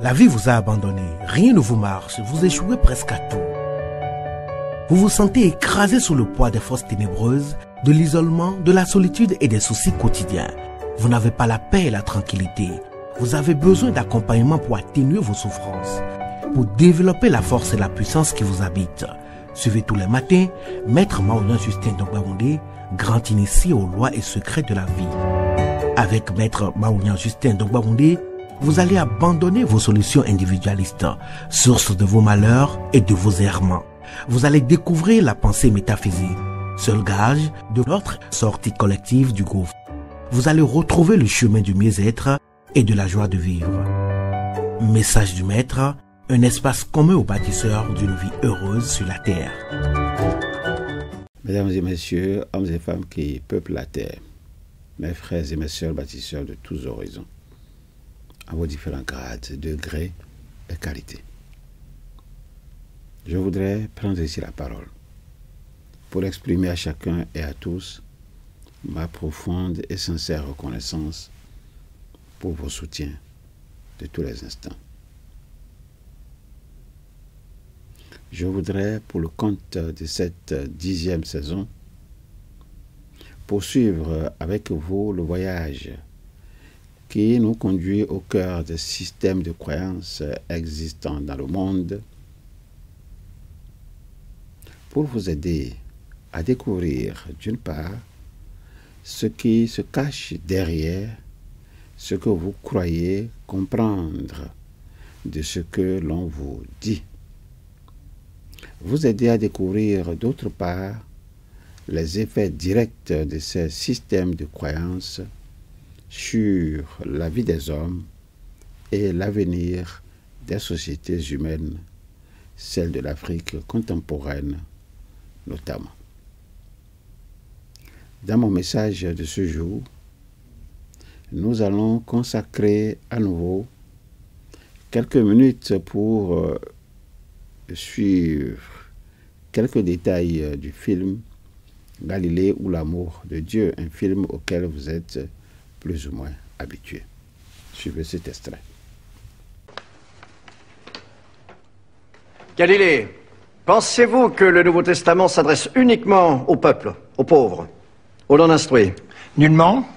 La vie vous a abandonné, rien ne vous marche, vous échouez presque à tout. Vous vous sentez écrasé sous le poids des forces ténébreuses, de l'isolement, de la solitude et des soucis quotidiens. Vous n'avez pas la paix et la tranquillité. Vous avez besoin d'accompagnement pour atténuer vos souffrances, pour développer la force et la puissance qui vous habitent. Suivez tous les matins Maître Maoulian Justin Dongbaoundé, grand initié aux lois et secrets de la vie. Avec Maître Maoulian Justin Dongbaoundé, vous allez abandonner vos solutions individualistes, source de vos malheurs et de vos errements. Vous allez découvrir la pensée métaphysique, seul gage de notre sortie collective du gouffre. Vous allez retrouver le chemin du mieux-être et de la joie de vivre. Message du Maître, un espace commun aux bâtisseurs d'une vie heureuse sur la terre. Mesdames et messieurs, hommes et femmes qui peuplent la terre, mes frères et mes sœurs bâtisseurs de tous horizons, à vos différents grades, degrés et qualités. Je voudrais prendre ici la parole pour exprimer à chacun et à tous ma profonde et sincère reconnaissance pour vos soutiens de tous les instants. Je voudrais, pour le compte de cette 10e saison, poursuivre avec vous le voyage qui nous conduit au cœur des systèmes de croyances existants dans le monde, pour vous aider à découvrir, d'une part, ce qui se cache derrière ce que vous croyez comprendre de ce que l'on vous dit. Vous aider à découvrir, d'autre part, les effets directs de ces systèmes de croyances sur la vie des hommes et l'avenir des sociétés humaines, celles de l'Afrique contemporaine notamment. Dans mon message de ce jour, nous allons consacrer à nouveau quelques minutes pour suivre quelques détails du film Galilée ou l'amour de Dieu, un film auquel vous êtes plus ou moins habitués. Suivez cet extrait. Galilée, pensez-vous que le Nouveau Testament s'adresse uniquement au peuple, aux pauvres, aux non-instruits? Nullement.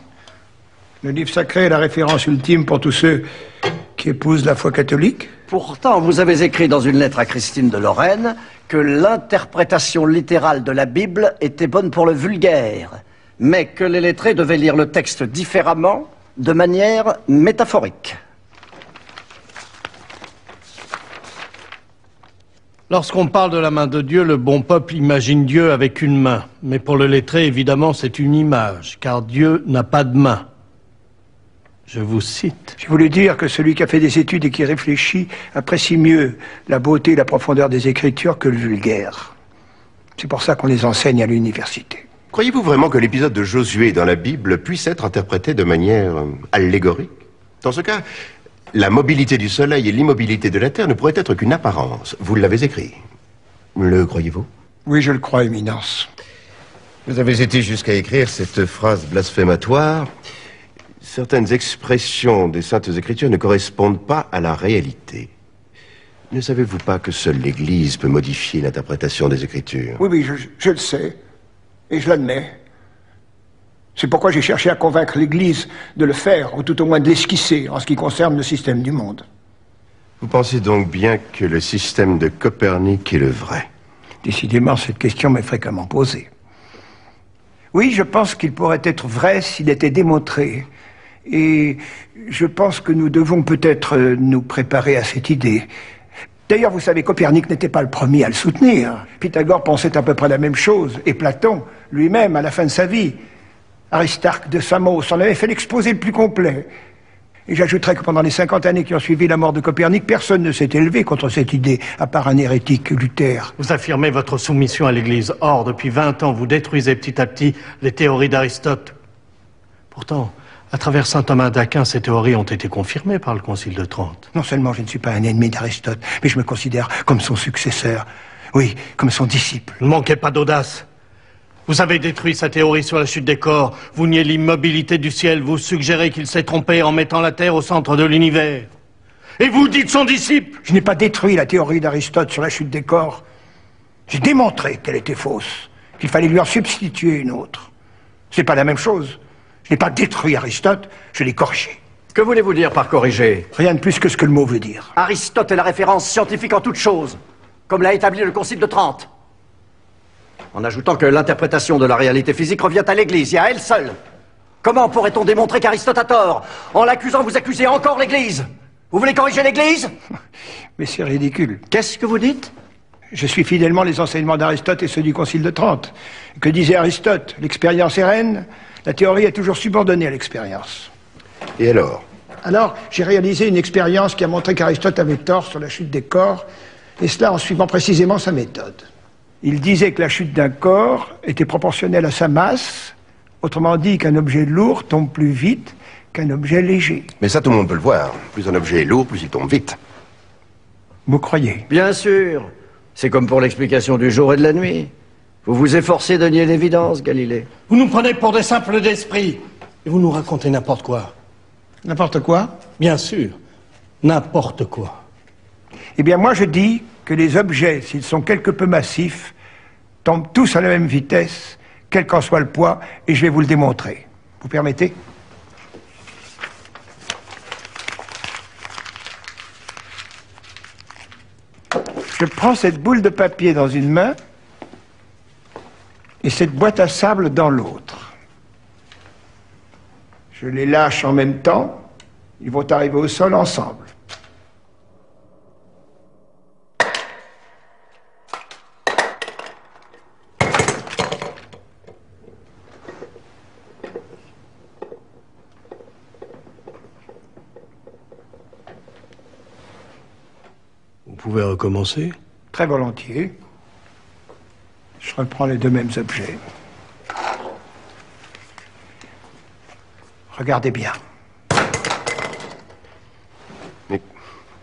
Le livre sacré est la référence ultime pour tous ceux qui épousent la foi catholique. Pourtant, vous avez écrit dans une lettre à Christine de Lorraine que l'interprétation littérale de la Bible était bonne pour le vulgaire, mais que les lettrés devaient lire le texte différemment, de manière métaphorique. Lorsqu'on parle de la main de Dieu, le bon peuple imagine Dieu avec une main. Mais pour le lettré, évidemment, c'est une image, car Dieu n'a pas de main. Je vous cite. J'ai voulu dire que celui qui a fait des études et qui réfléchit apprécie mieux la beauté et la profondeur des Écritures que le vulgaire. C'est pour ça qu'on les enseigne à l'université. Croyez-vous vraiment que l'épisode de Josué dans la Bible puisse être interprété de manière allégorique? Dans ce cas, la mobilité du soleil et l'immobilité de la terre ne pourraient être qu'une apparence. Vous l'avez écrit. Le croyez-vous? Oui, je le crois, Éminence. Vous avez été jusqu'à écrire cette phrase blasphématoire. Certaines expressions des Saintes Écritures ne correspondent pas à la réalité. Ne savez-vous pas que seule l'Église peut modifier l'interprétation des Écritures? Oui, je le sais. Et je l'admets. C'est pourquoi j'ai cherché à convaincre l'Église de le faire, ou tout au moins de l'esquisser, en ce qui concerne le système du monde. Vous pensez donc bien que le système de Copernic est le vrai? Décidément, cette question m'est fréquemment posée. Oui, je pense qu'il pourrait être vrai s'il était démontré. Et je pense que nous devons peut-être nous préparer à cette idée. D'ailleurs, vous savez, Copernic n'était pas le premier à le soutenir. Pythagore pensait à peu près la même chose, et Platon, lui-même, à la fin de sa vie. Aristarque de Samos en avait fait l'exposé le plus complet. Et j'ajouterais que pendant les 50 années qui ont suivi la mort de Copernic, personne ne s'est élevé contre cette idée, à part un hérétique, Luther. Vous affirmez votre soumission à l'Église. Or, depuis 20 ans, vous détruisez petit à petit les théories d'Aristote. Pourtant, à travers saint Thomas d'Aquin, ces théories ont été confirmées par le Concile de Trente. Non seulement je ne suis pas un ennemi d'Aristote, mais je me considère comme son successeur. Oui, comme son disciple. Ne manquez pas d'audace. Vous avez détruit sa théorie sur la chute des corps. Vous niez l'immobilité du ciel. Vous suggérez qu'il s'est trompé en mettant la Terre au centre de l'univers. Et vous dites son disciple? Je n'ai pas détruit la théorie d'Aristote sur la chute des corps. J'ai démontré qu'elle était fausse, qu'il fallait lui en substituer une autre. C'est pas la même chose. Je n'ai pas détruit Aristote, je l'ai corrigé. Que voulez-vous dire par corriger? Rien de plus que ce que le mot veut dire. Aristote est la référence scientifique en toutes choses, comme l'a établi le Concile de Trente. En ajoutant que l'interprétation de la réalité physique revient à l'Église et à elle seule. Comment pourrait-on démontrer qu'Aristote a tort? En l'accusant, vous accusez encore l'Église. Vous voulez corriger l'Église? Mais c'est ridicule. Qu'est-ce que vous dites? Je suis fidèlement les enseignements d'Aristote et ceux du Concile de Trente. Que disait Aristote? L'expérience est reine, la théorie est toujours subordonnée à l'expérience. Et alors? Alors, j'ai réalisé une expérience qui a montré qu'Aristote avait tort sur la chute des corps, et cela en suivant précisément sa méthode. Il disait que la chute d'un corps était proportionnelle à sa masse, autrement dit qu'un objet lourd tombe plus vite qu'un objet léger. Mais ça, tout le monde peut le voir. Plus un objet est lourd, plus il tombe vite. Vous croyez? Bien sûr. C'est comme pour l'explication du jour et de la nuit. Vous vous efforcez de nier l'évidence, Galilée. Vous nous prenez pour des simples d'esprit. Et vous nous racontez n'importe quoi. N'importe quoi? Bien sûr. N'importe quoi. Eh bien, moi, je dis que les objets, s'ils sont quelque peu massifs, tombent tous à la même vitesse, quel qu'en soit le poids, et je vais vous le démontrer. Vous permettez? Je prends cette boule de papier dans une main et cette boîte à sable dans l'autre. Je les lâche en même temps, ils vont arriver au sol ensemble. Vous pouvez recommencer? Très volontiers. Je reprends les deux mêmes objets. Regardez bien. Mais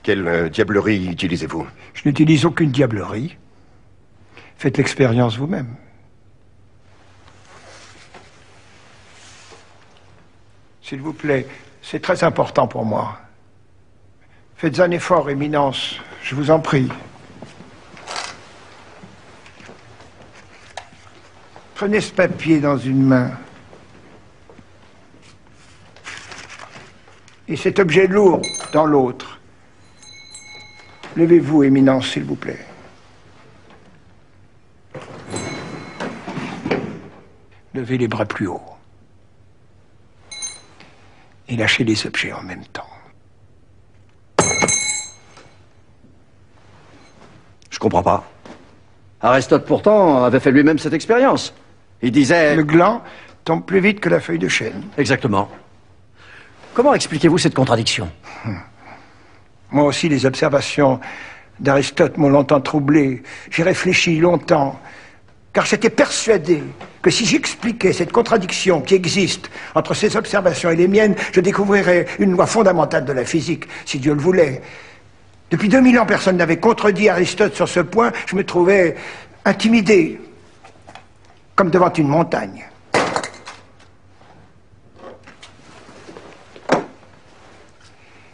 quelle diablerie utilisez-vous? Je n'utilise aucune diablerie. Faites l'expérience vous-même. S'il vous plaît, c'est très important pour moi. Faites un effort, Éminence, je vous en prie. Prenez ce papier dans une main. Et cet objet lourd dans l'autre. Levez-vous, Éminence, s'il vous plaît. Levez les bras plus haut. Et lâchez les objets en même temps. Je comprends pas. Aristote, pourtant, avait fait lui-même cette expérience. Il disait... Le gland tombe plus vite que la feuille de chêne. Exactement. Comment expliquez-vous cette contradiction? Moi aussi, les observations d'Aristote m'ont longtemps troublé. J'ai réfléchi longtemps, car j'étais persuadé que si j'expliquais cette contradiction qui existe entre ses observations et les miennes, je découvrirais une loi fondamentale de la physique, si Dieu le voulait. Depuis 2000 ans, personne n'avait contredit Aristote sur ce point. Je me trouvais intimidé, comme devant une montagne.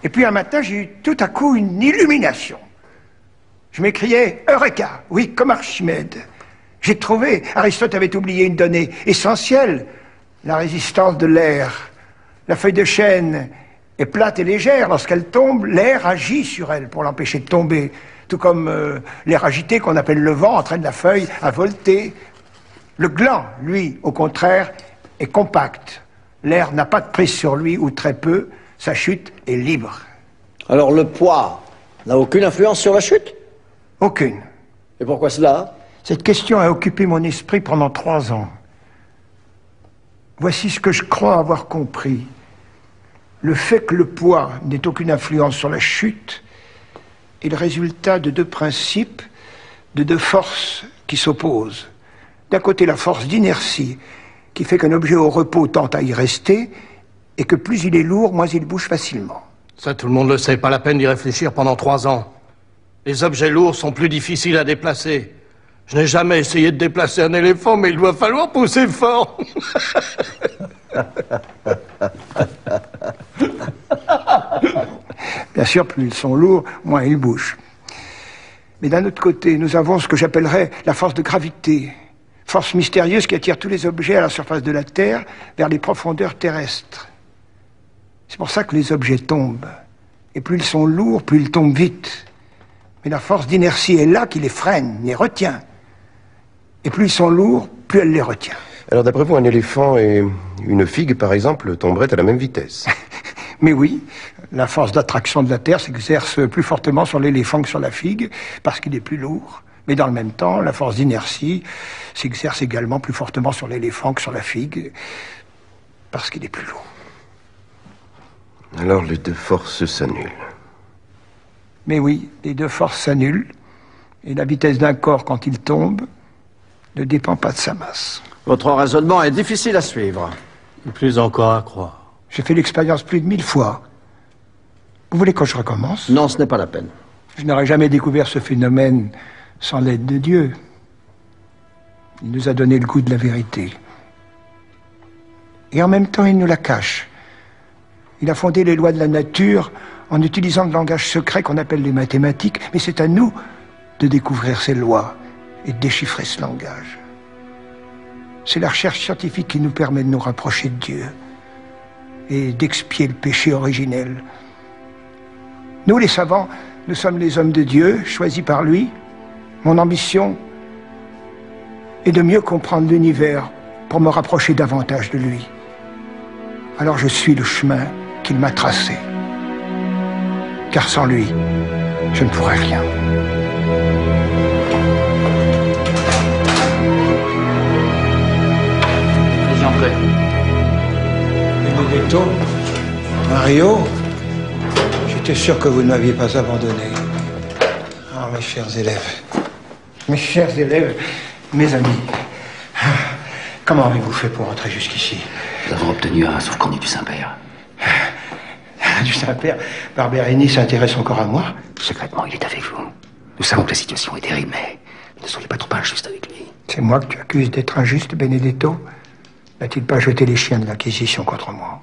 Et puis un matin, j'ai eu tout à coup une illumination. Je m'écriais « Eureka !» Oui, comme Archimède. J'ai trouvé, Aristote avait oublié une donnée essentielle, la résistance de l'air. La feuille de chêne est plate et légère. Lorsqu'elle tombe, l'air agit sur elle pour l'empêcher de tomber. Tout comme l'air agité qu'on appelle le vent entraîne la feuille à volter. Le gland, lui, au contraire, est compact. L'air n'a pas de prise sur lui, ou très peu. Sa chute est libre. Alors le poids n'a aucune influence sur la chute? Aucune. Et pourquoi cela? Cette question a occupé mon esprit pendant 3 ans. Voici ce que je crois avoir compris. Le fait que le poids n'ait aucune influence sur la chute est le résultat de 2 principes, de 2 forces qui s'opposent. D'un côté, la force d'inertie, qui fait qu'un objet au repos tend à y rester, et que plus il est lourd, moins il bouge facilement. Ça, tout le monde le sait, pas la peine d'y réfléchir pendant 3 ans. Les objets lourds sont plus difficiles à déplacer. Je n'ai jamais essayé de déplacer un éléphant, mais il va falloir pousser fort. Bien sûr, plus ils sont lourds, moins ils bougent. Mais d'un autre côté, nous avons ce que j'appellerais la force de gravité, force mystérieuse qui attire tous les objets à la surface de la Terre vers les profondeurs terrestres. C'est pour ça que les objets tombent. Et plus ils sont lourds, plus ils tombent vite. Mais la force d'inertie est là qui les freine, les retient. Et plus ils sont lourds, plus elle les retient. Alors d'après vous, un éléphant et une figue, par exemple, tomberaient à la même vitesse? Mais oui, la force d'attraction de la Terre s'exerce plus fortement sur l'éléphant que sur la figue, parce qu'il est plus lourd. Mais dans le même temps, la force d'inertie s'exerce également plus fortement sur l'éléphant que sur la figue, parce qu'il est plus lourd. Alors les deux forces s'annulent. Mais oui, les deux forces s'annulent, et la vitesse d'un corps quand il tombe ne dépend pas de sa masse. Votre raisonnement est difficile à suivre. Et plus encore à croire. J'ai fait l'expérience plus de 1000 fois. Vous voulez que je recommence? Non, ce n'est pas la peine. Je n'aurais jamais découvert ce phénomène sans l'aide de Dieu. Il nous a donné le goût de la vérité. Et en même temps, il nous la cache. Il a fondé les lois de la nature en utilisant le langage secret qu'on appelle les mathématiques, mais c'est à nous de découvrir ces lois et de déchiffrer ce langage. C'est la recherche scientifique qui nous permet de nous rapprocher de Dieu et d'expier le péché originel. Nous, les savants, nous sommes les hommes de Dieu, choisis par lui. Mon ambition est de mieux comprendre l'univers pour me rapprocher davantage de lui. Alors je suis le chemin qu'il m'a tracé. Car sans lui, je ne pourrais rien. Allez-y, entrez. Benedetto, Mario, j'étais sûr que vous ne m'aviez pas abandonné. Ah, mes chers élèves, mes amis, comment avez-vous fait pour entrer jusqu'ici? Nous avons obtenu un sauf-conduit du Saint-Père. Du Saint-Père, Barberini s'intéresse encore à moi? Secrètement, il est avec vous. Nous savons que la situation est terrible, mais ne soyez pas trop injuste avec lui. C'est moi que tu accuses d'être injuste, Benedetto? N'a-t-il pas jeté les chiens de l'Inquisition contre moi?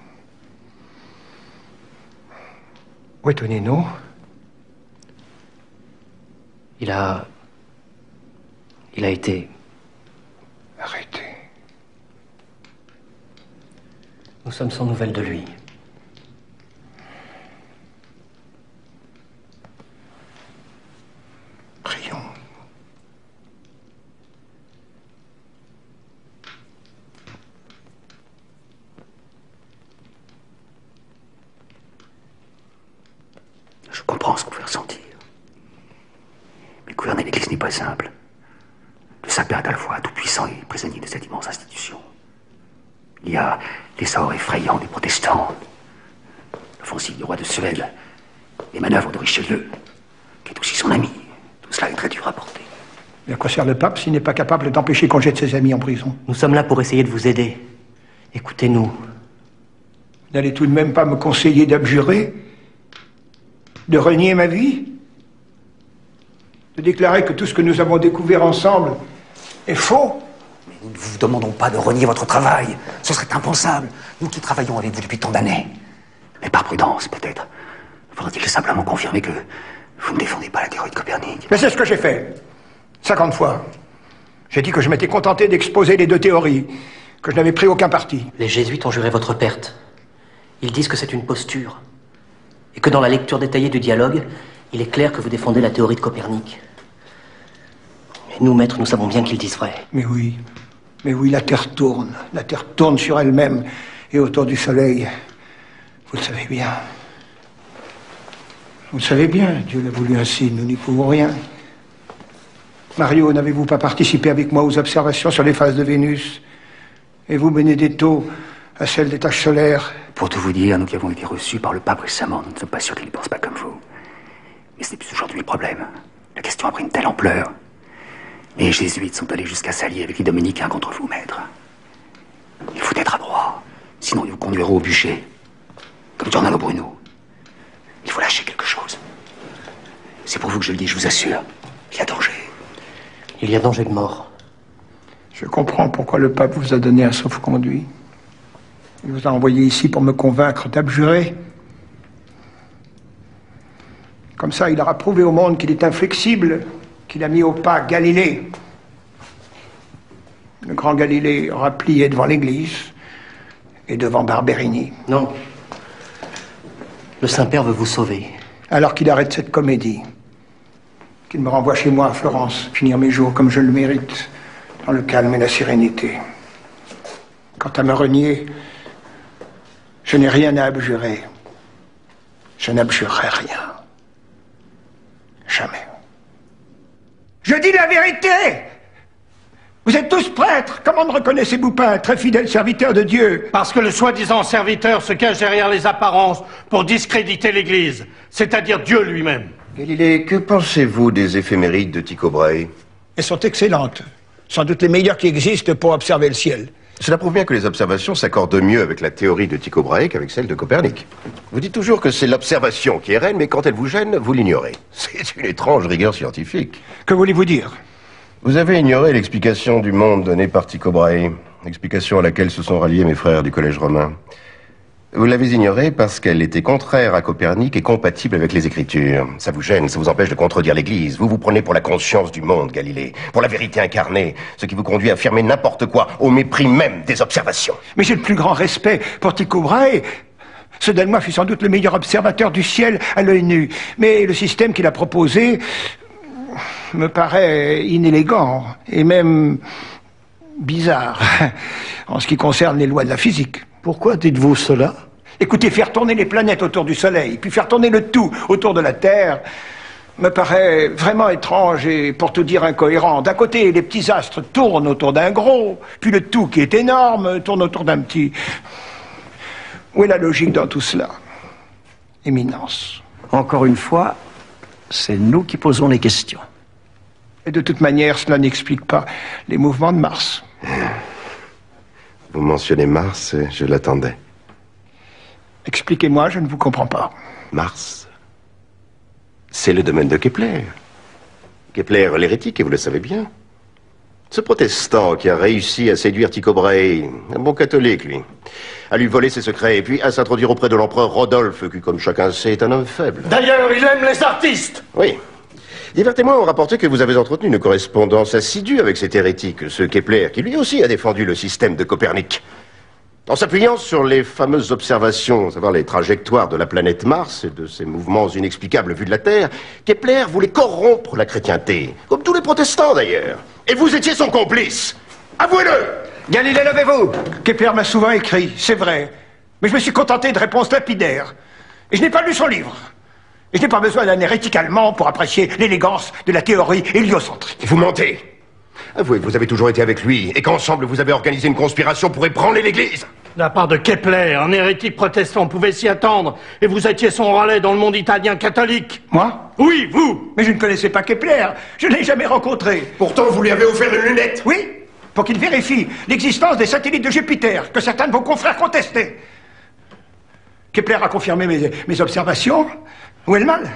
Où est Tonino? Il a été... Arrêtez. Nous sommes sans nouvelles de lui. Prions. Je comprends ce que vous pouvez ressentir. Mais gouverner l'Église n'est pas simple. Le Saint-Père est à la fois tout-puissant et prisonnier de cette immense institution. Il y a l'essor effrayant des protestants, l'offensive du roi de Suède, les manœuvres de Richelieu, qui est aussi son ami. Tout cela est très dur à porter. Mais à quoi sert le pape s'il n'est pas capable d'empêcher qu'on jette ses amis en prison? Nous sommes là pour essayer de vous aider. Écoutez-nous. Vous n'allez tout de même pas me conseiller d'abjurer? De renier ma vie? De déclarer que tout ce que nous avons découvert ensemble est faux? Mais nous ne vous demandons pas de renier votre travail. Ce serait impensable. Nous qui travaillons avec vous depuis tant d'années. Mais par prudence, peut-être. Faudrait-il simplement confirmer que vous ne défendez pas la théorie de Copernic? Mais c'est ce que j'ai fait. 50 fois. J'ai dit que je m'étais contenté d'exposer les deux théories, que je n'avais pris aucun parti. Les jésuites ont juré votre perte. Ils disent que c'est une posture. Et que dans la lecture détaillée du dialogue, il est clair que vous défendez la théorie de Copernic. Et nous, maîtres, nous savons bien qu'ils disent vrai. Mais oui, la Terre tourne. La Terre tourne sur elle-même et autour du Soleil. Vous le savez bien. Vous le savez bien, Dieu l'a voulu ainsi, nous n'y pouvons rien. Mario, n'avez-vous pas participé avec moi aux observations sur les phases de Vénus? Et vous, Benedetto, à celles des taches solaires? Pour tout vous dire, nous qui avons été reçus par le pape récemment, nous ne sommes pas sûrs qu'il ne pense pas comme vous. Mais ce n'est plus aujourd'hui le problème. La question a pris une telle ampleur. Les jésuites sont allés jusqu'à s'allier avec les dominicains contre vous, maître. Il faut être adroit, sinon ils vous conduiront au bûcher. Comme Giordano Bruno. Il faut lâcher quelque chose. C'est pour vous que je le dis, je vous assure. Il y a danger. Il y a danger de mort. Je comprends pourquoi le pape vous a donné un sauf-conduit. Il vous a envoyé ici pour me convaincre d'abjurer. Comme ça, il aura prouvé au monde qu'il est inflexible, qu'il a mis au pas Galilée. Le grand Galilée aura plié devant l'Église et devant Barberini. Non. Le Saint-Père veut vous sauver. Alors qu'il arrête cette comédie, qu'il me renvoie chez moi à Florence, finir mes jours comme je le mérite, dans le calme et la sérénité. Quant à me renier, je n'ai rien à abjurer. Je n'abjurerai rien. Jamais. Je dis la vérité! Vous êtes tous prêtres. Comment me reconnaissez-vous pas un très fidèle serviteur de Dieu? Parce que le soi-disant serviteur se cache derrière les apparences pour discréditer l'Église, c'est-à-dire Dieu lui-même. Galilée, que pensez-vous des éphémérides de Tycho Brahe? Elles sont excellentes. Sans doute les meilleures qui existent pour observer le ciel. Cela prouve bien que les observations s'accordent mieux avec la théorie de Tycho Brahe qu'avec celle de Copernic. Vous dites toujours que c'est l'observation qui est reine, mais quand elle vous gêne, vous l'ignorez. C'est une étrange rigueur scientifique. Que voulez-vous dire? Vous avez ignoré l'explication du monde donnée par Tycho Brahe, explication à laquelle se sont ralliés mes frères du Collège romain. Vous l'avez ignorée parce qu'elle était contraire à Copernic et compatible avec les Écritures. Ça vous gêne, ça vous empêche de contredire l'Église. Vous vous prenez pour la conscience du monde, Galilée, pour la vérité incarnée, ce qui vous conduit à affirmer n'importe quoi, au mépris même des observations. Mais j'ai le plus grand respect pour Tycho Brahe. Ce Danois fut sans doute le meilleur observateur du ciel à l'œil nu. Mais le système qu'il a proposé me paraît inélégant et même bizarre en ce qui concerne les lois de la physique. Pourquoi dites-vous cela? Écoutez, faire tourner les planètes autour du Soleil, puis faire tourner le tout autour de la Terre, me paraît vraiment étrange et, pour tout dire, incohérent. D'un côté, les petits astres tournent autour d'un gros, puis le tout, qui est énorme, tourne autour d'un petit. Où est la logique dans tout cela? Éminence. Encore une fois, c'est nous qui posons les questions. Et de toute manière, cela n'explique pas les mouvements de Mars. Vous mentionnez Mars, je l'attendais. Expliquez-moi, je ne vous comprends pas. Mars, c'est le domaine de Kepler. Kepler, l'hérétique, et vous le savez bien. Ce protestant qui a réussi à séduire Tycho Brahe, un bon catholique, lui, à lui voler ses secrets, et puis à s'introduire auprès de l'empereur Rodolphe, qui, comme chacun sait, est un homme faible. D'ailleurs, il aime les artistes. Oui. Divers témoins ont rapporté que vous avez entretenu une correspondance assidue avec cet hérétique, ce Kepler, qui lui aussi a défendu le système de Copernic. En s'appuyant sur les fameuses observations, à savoir les trajectoires de la planète Mars et de ses mouvements inexplicables vus de la Terre, Kepler voulait corrompre la chrétienté, comme tous les protestants d'ailleurs. Et vous étiez son complice. Avouez-le! Galilée, levez-vous! Kepler m'a souvent écrit, c'est vrai. Mais je me suis contenté de réponses lapidaires. Et je n'ai pas lu son livre. Et je n'ai pas besoin d'un hérétique allemand pour apprécier l'élégance de la théorie héliocentrique. Vous mentez. Avouez que vous avez toujours été avec lui et qu'ensemble vous avez organisé une conspiration pour ébranler l'Église. De la part de Kepler, un hérétique protestant pouvait s'y attendre. Et vous étiez son relais dans le monde italien catholique. Moi? Oui, vous. Mais je ne connaissais pas Kepler. Je ne l'ai jamais rencontré. Pourtant, vous lui avez offert une lunette. Oui, pour qu'il vérifie l'existence des satellites de Jupiter, que certains de vos confrères contestaient. Kepler a confirmé mes observations. Où est le mal?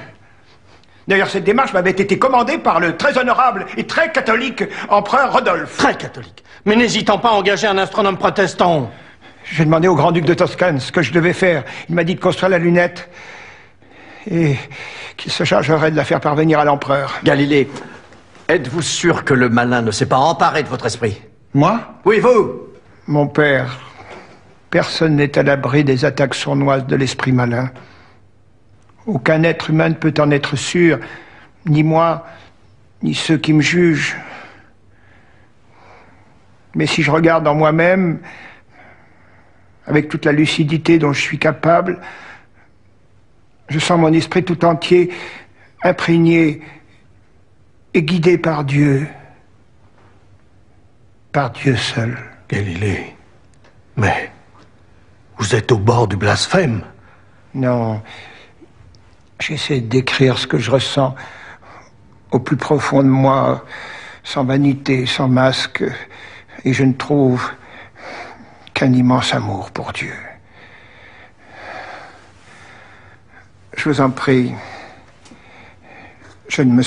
D'ailleurs, cette démarche m'avait été commandée par le très honorable et très catholique empereur Rodolphe. Très catholique. Mais n'hésitant pas à engager un astronome protestant. J'ai demandé au grand-duc de Toscane ce que je devais faire. Il m'a dit de construire la lunette et qu'il se chargerait de la faire parvenir à l'empereur. Galilée, êtes-vous sûr que le malin ne s'est pas emparé de votre esprit? Moi? Oui, vous. Mon père, personne n'est à l'abri des attaques sournoises de l'esprit malin. Aucun être humain ne peut en être sûr, ni moi, ni ceux qui me jugent. Mais si je regarde en moi-même, avec toute la lucidité dont je suis capable, je sens mon esprit tout entier imprégné et guidé par Dieu. Par Dieu seul. Galilée, mais vous êtes au bord du blasphème. Non. J'essaie de décrire ce que je ressens au plus profond de moi, sans vanité, sans masque, et je ne trouve qu'un immense amour pour Dieu. Je vous en prie, je ne me...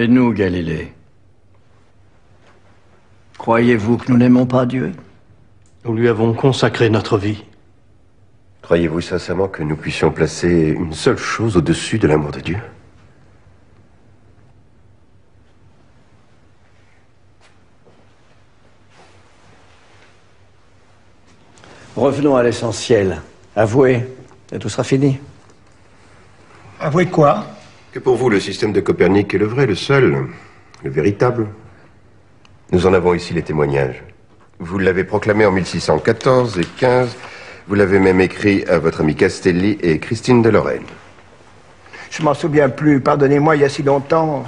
Et nous, Galilée? Croyez-vous que nous n'aimons pas Dieu? Nous lui avons consacré notre vie. Croyez-vous sincèrement que nous puissions placer une seule chose au-dessus de l'amour de Dieu? Revenons à l'essentiel. Avouez, et tout sera fini. Avouez quoi? Que pour vous, le système de Copernic est le vrai, le seul, le véritable. Nous en avons ici les témoignages. Vous l'avez proclamé en 1614 et 15. Vous l'avez même écrit à votre ami Castelli et Christine de Lorraine. Je m'en souviens plus, pardonnez-moi, il y a si longtemps.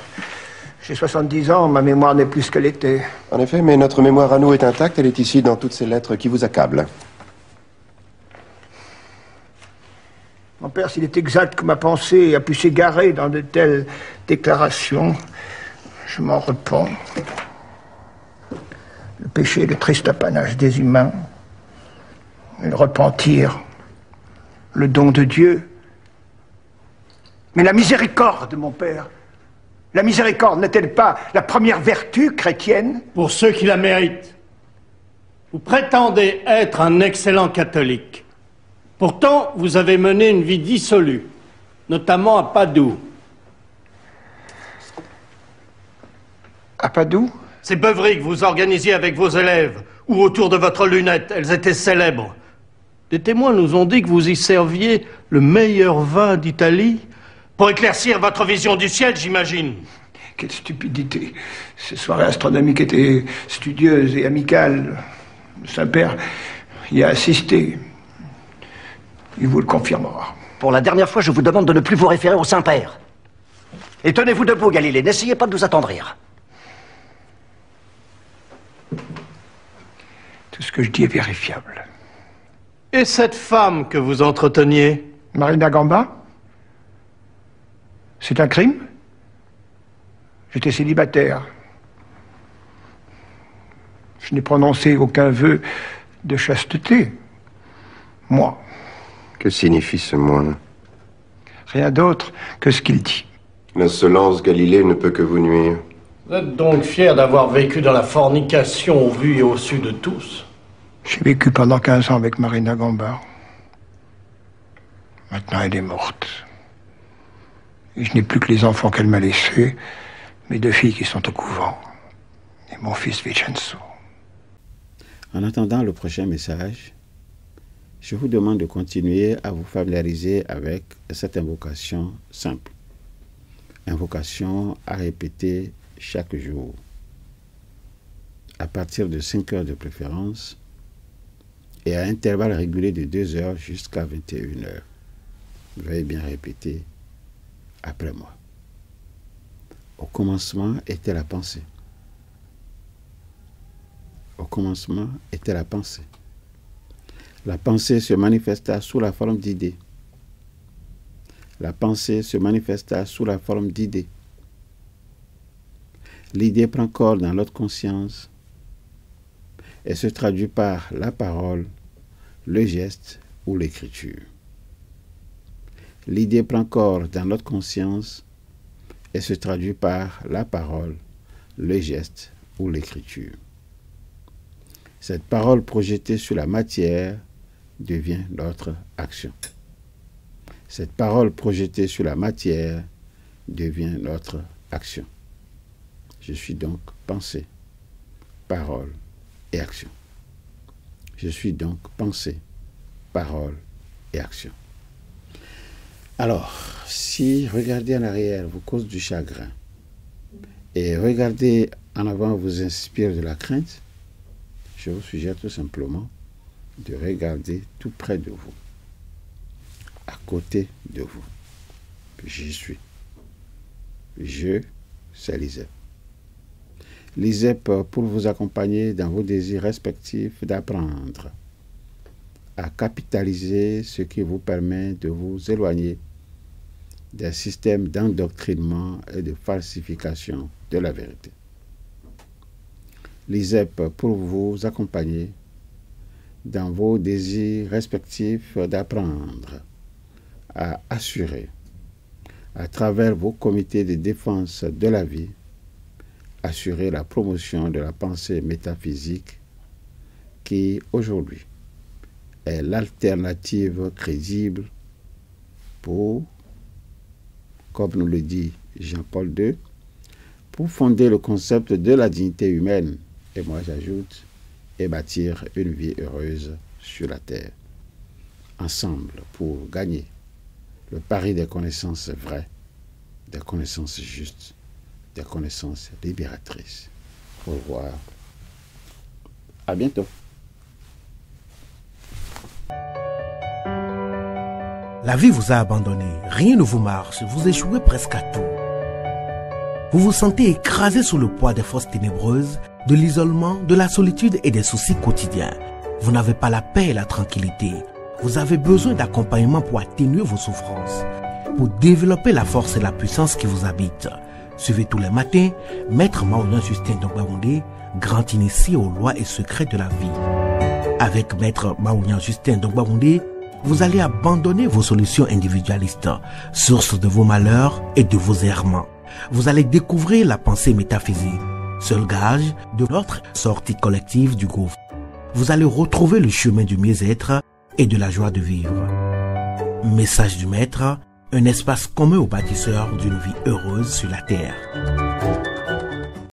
J'ai 70 ans, ma mémoire n'est plus ce qu'elle était. En effet, mais notre mémoire à nous est intacte. Elle est ici dans toutes ces lettres qui vous accablent. Mon père, s'il est exact que ma pensée a pu s'égarer dans de telles déclarations, je m'en repens. Le péché est le triste apanage des humains. Et le repentir, le don de Dieu. Mais la miséricorde, mon père, la miséricorde n'est-elle pas la première vertu chrétienne? Pour ceux qui la méritent. Vous prétendez être un excellent catholique. Pourtant, vous avez mené une vie dissolue, notamment à Padoue. À Padoue? Ces beuveries que vous organisiez avec vos élèves, ou autour de votre lunette, elles étaient célèbres. Des témoins nous ont dit que vous y serviez le meilleur vin d'Italie, pour éclaircir votre vision du ciel, j'imagine. Quelle stupidité. Ces soirées astronomiques étaient studieuses et amicales. Le Saint-Père y a assisté. Il vous le confirmera. Pour la dernière fois, je vous demande de ne plus vous référer au Saint-Père. Et tenez-vous debout, Galilée, n'essayez pas de nous attendrir. Tout ce que je dis est vérifiable. Et cette femme que vous entreteniez? Marina Gamba? C'est un crime? J'étais célibataire. Je n'ai prononcé aucun vœu de chasteté. Moi. Que signifie ce moi? Rien d'autre que ce qu'il dit. L'insolence, Galilée, ne peut que vous nuire. Vous êtes donc fier d'avoir vécu dans la fornication au vu et au su de tous? J'ai vécu pendant 15 ans avec Marina Gamba. Maintenant, elle est morte. Et je n'ai plus que les enfants qu'elle m'a laissés, mes 2 filles qui sont au couvent, et mon fils Vincenzo. En attendant le prochain message, je vous demande de continuer à vous familiariser avec cette invocation simple. Invocation à répéter chaque jour. À partir de 5 heures de préférence et à intervalles réguliers de 2 heures jusqu'à 21 heures. Veuillez bien répéter après moi. Au commencement était la pensée. Au commencement était la pensée. La pensée se manifesta sous la forme d'idées. La pensée se manifesta sous la forme d'idées. L'idée prend corps dans notre conscience et se traduit par la parole, le geste ou l'écriture. L'idée prend corps dans notre conscience et se traduit par la parole, le geste ou l'écriture. Cette parole projetée sur la matière devient notre action. Cette parole projetée sur la matière devient notre action. Je suis donc pensée, parole et action. Je suis donc pensée, parole et action. Alors, si regarder en arrière vous cause du chagrin et regarder en avant vous inspire de la crainte, je vous suggère tout simplement de regarder tout près de vous, à côté de vous. J'y suis. Je, c'est l'ISEP. L'ISEP pour vous accompagner dans vos désirs respectifs d'apprendre à capitaliser ce qui vous permet de vous éloigner des systèmes d'endoctrinement et de falsification de la vérité. L'ISEP pour vous accompagner dans vos désirs respectifs d'apprendre à assurer, à travers vos comités de défense de la vie, assurer la promotion de la pensée métaphysique qui, aujourd'hui, est l'alternative crédible pour, comme nous le dit Jean-Paul II, pour fonder le concept de la dignité humaine, et moi j'ajoute, et bâtir une vie heureuse sur la terre. Ensemble, pour gagner le pari des connaissances vraies, des connaissances justes, des connaissances libératrices. Au revoir. À bientôt. La vie vous a abandonné, rien ne vous marche, vous échouez presque à tout. Vous vous sentez écrasé sous le poids des forces ténébreuses, de l'isolement, de la solitude et des soucis quotidiens. Vous n'avez pas la paix et la tranquillité. Vous avez besoin d'accompagnement pour atténuer vos souffrances, pour développer la force et la puissance qui vous habitent. Suivez tous les matins Maître Maouyan Justin Dongbaoundé, grand initié aux lois et secrets de la vie. Avec Maître Maouyan Justin Dongbaoundé, vous allez abandonner vos solutions individualistes, source de vos malheurs et de vos errements. Vous allez découvrir la pensée métaphysique, seul gage de notre sortie collective du gouffre. Vous allez retrouver le chemin du mieux-être et de la joie de vivre. Message du Maître, un espace commun aux bâtisseurs d'une vie heureuse sur la terre.